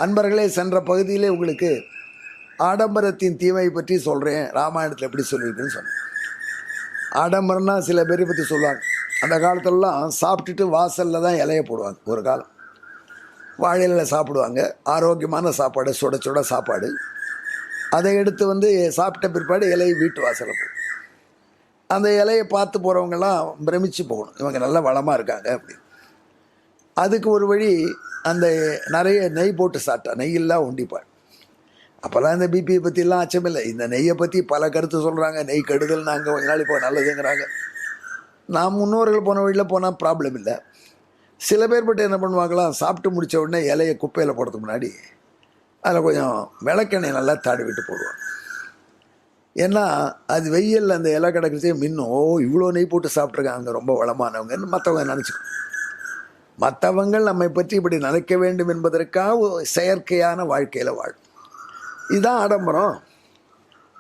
அன்பர்களே, சென்ற பகுதியிலே உங்களுக்கு ஆடம்பரத்தின் தீமை பற்றி சொல்கிறேன். ராமாயணத்தில் எப்படி சொல்லியிருக்குன்னு சொன்னேன். ஆடம்பரம்னா சில பேரை பற்றி சொல்லுவாங்க. அந்த காலத்துலலாம் சாப்பிட்டுட்டு வாசலில் தான் இலையை போடுவாங்க. ஒரு காலம் வாழையில் சாப்பிடுவாங்க. ஆரோக்கியமான சாப்பாடு, சுட சுட சாப்பாடு. அதை எடுத்து சாப்பிட்ட பிற்பாடு இலையை வீட்டு வாசலில் போடும். அந்த இலையை பார்த்து போகிறவங்கெல்லாம் பிரமிச்சு போகணும், இவங்க நல்ல வளமாக இருக்காங்க அப்படின்னு. அதுக்கு ஒரு வழி, அந்த நிறைய நெய் போட்டு சாப்பிட்டா, நெய்யெல்லாம் உண்டிப்பாள். அப்போல்லாம் இந்த பிபியை பற்றிலாம் அச்சமில்லை. இந்த நெய்யை பற்றி பல கருத்து சொல்கிறாங்க. நெய் கெடுதல், நாங்கள் கொஞ்ச நாள் இப்போ நல்லதுங்கிறாங்க. நான் முன்னோர்கள் போன வழியில் போனால் ப்ராப்ளம் இல்லை. சில பேர் பட்டு என்ன பண்ணுவாங்களாம், சாப்பிட்டு முடித்த உடனே இலையை குப்பையில் போடுறதுக்கு முன்னாடி அதில் கொஞ்சம் விளக்கெண்ணெய் நல்லா தாடி போடுவாங்க. ஏன்னா அது வெயிலில் அந்த இலை கிடக்கிறதே மின்னும். இவ்வளோ நெய் போட்டு சாப்பிட்ருக்காங்க, ரொம்ப வளமானவங்கன்னு மற்றவங்க நினச்சிக்கணும். மற்றவங்கள் நம்மை பற்றி இப்படி நினைக்க வேண்டும் என்பதற்காக செயற்கையான வாழ்க்கையில் வாழும். இதுதான் ஆடம்பரம்.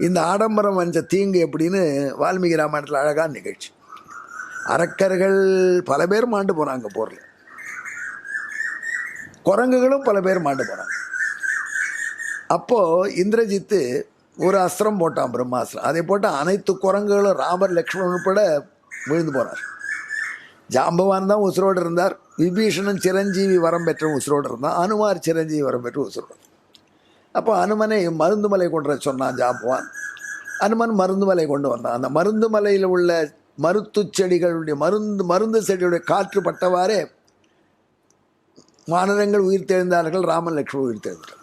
இந்த ஆடம்பரம் வந்த தீங்கு எப்படின்னு வால்மீகி ராமாயணத்தில் அழகான நிகழ்ச்சி. அரக்கர்கள் பல பேர் மாண்டு போனாங்க போரில். குரங்குகளும் பல பேர் மாண்டு போனாங்க. அப்போது இந்திரஜித்து ஒரு அஸ்திரம் போட்டான், பிரம்மாஸ்திரம். அதை போட்டு அனைத்து குரங்குகளும் ராமர் லக்ஷ்மணன் உட்பட விழுந்து போனார். ஜாம்பவான் தான் உசுரோடு இருந்தார். விபீஷணன் சிரஞ்சீவி வரம் பெற்ற உசுரோடு இருந்தான். அனுமார் சிரஞ்சீவி வரம் பெற்று உசுரோடு. அப்போ அனுமனை மருந்துமலை கொண்டு வர சொன்னான் ஜாம்பவான். அனுமன் மருந்துமலை கொண்டு வந்தான். அந்த மருந்துமலையில் உள்ள மருத்து செடிகளுடைய மருந்து செடிகளுடைய காற்று பட்டவாறே வானரங்கள் உயிர் தெழுந்தார்கள், ராமன் லக்ஷ்மணன் உயிர் தெழுந்தார்கள்.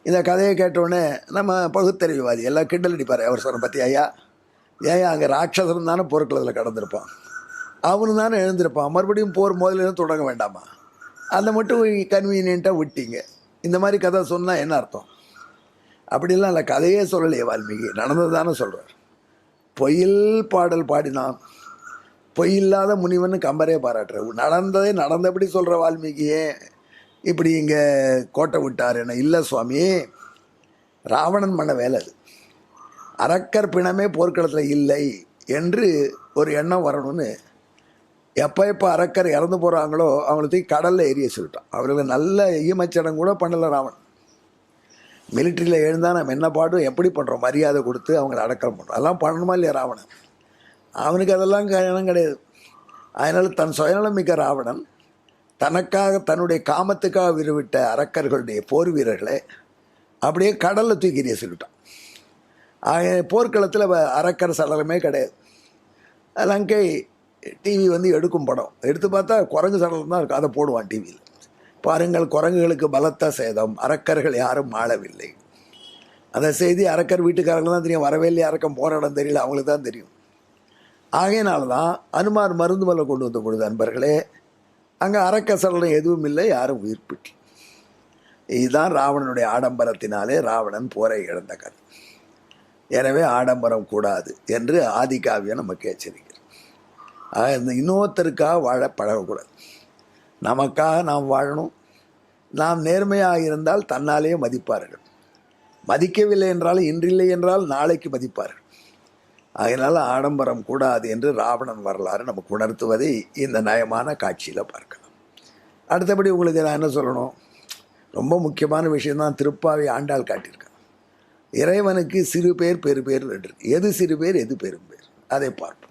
இந்த கதையை கேட்டோடனே நம்ம பகுத்தறிவுவாதி எல்லாம் கிண்டல் அடிப்பார். அவர் சொன்ன பற்றி, ஐயா அங்கே ராட்சசன் தானே போர்க்களத்தில் கடந்திருப்பான், அவனு தானே எழுந்திருப்பான், மறுபடியும் போர் முதலிருந்து தொடங்க வேண்டாமா? அதை மட்டும் கன்வீனியண்ட்டாக விட்டீங்க. இந்த மாதிரி கதை சொன்னால் என்ன அர்த்தம்? அப்படிலாம் இல்லை, கதையே சொல்லலையே வால்மீகி, நடந்தது தானே சொல்கிறார். பொயில் பாடல் பாடினான், பொய்யில்லாத முனிவன்னு கம்பரே பாராட்டுற. நடந்ததே நடந்தபடி சொல்கிற வால்மீகியே இப்படி இங்கே கோட்டை விட்டார் என்ன? இல்லை சுவாமி, ராவணன் பண்ண வேலை அது. அரக்கர் பிணமே போர்க்களத்தில் இல்லை என்று ஒரு எண்ணம் வரணும்னு எப்போ அரக்கர் இறந்து போகிறாங்களோ அவங்களுக்கு கடலில் எரிய சொல்லிட்டான். அவர்களுக்கு நல்ல ஈமச்சடம் கூட பண்ணலை ராவணன். மிலிட்ரியில் எழுந்தால் நம்ம என்ன பாடும் எப்படி பண்ணுறோம், மரியாதை கொடுத்து அவங்கள அடக்கம் பண்ணுறோம். அதெல்லாம் பண்ணணுமா இல்லையா ராவணன்? அவனுக்கு அதெல்லாம் கணம் கிடையாது. அதனால் தன் சுயநலம் மிக்க ராவணன் தனக்காக, தன்னுடைய காமத்துக்காக விருவிட்ட அரக்கர்களுடைய போர் வீரர்களை அப்படியே கடலில் தூக்கி எறிய சொல்லிட்டான். போர்க்களத்தில் அரக்கர் சடலமே கிடையாது. லங்கை டிவி எடுக்கும் படம் எடுத்து பார்த்தா குரங்கு சடலம் தான் இருக்கும். அதை போடுவான் டிவியில். பாருங்கள், குரங்குகளுக்கு பலத்த சேதம், அரக்கர்கள் யாரும் ஆளவில்லை. அந்த செய்தி அரக்கர் வீட்டுக்காரங்களுக்கு தான் தெரியும். வரவே இல்லை, அரக்கம் போகிற இடம் தெரியல, அவங்களுக்கு தான் தெரியும். ஆகையினால தான் அனுமார் மருந்து மலை கொண்டு வந்த பொழுது அன்பர்களே, அங்கே அரக்க சடலம் எதுவும் இல்லை, யாரும் உயிர் பெற்று. இதுதான் ராவணனுடைய ஆடம்பரத்தினாலே ராவணன் போரை இழந்த கதை. எனவே ஆடம்பரம் கூடாது என்று ஆதிகாவியம் நமக்கு எச்சரிக்கிறது. இந்த இன்னொருத்தருக்காக வாழ பழகக்கூடாது. நமக்காக நாம் வாழணும். நாம் நேர்மையாக இருந்தால் தன்னாலேயே மதிப்பார்கள். மதிக்கவில்லை என்றால், இன்றில்லை என்றால் நாளைக்கு மதிப்பார்கள். அதனால் ஆடம்பரம் கூடாது என்று ராவணன் வரலாறு நமக்கு உணர்த்துவதை இந்த நயமான காட்சியில் பார்க்கலாம். அடுத்தபடி உங்களுக்கு நான் என்ன சொல்லணும், ரொம்ப முக்கியமான விஷயம்தான் திருப்பாவை ஆண்டாள் காட்டியிருக்காங்க. இறைவனுக்கு சிறு பேர் பெரு பேர் இருக்கு. எது சிறு பேர், எது பெரும் பேர், அதை பார்ப்போம்.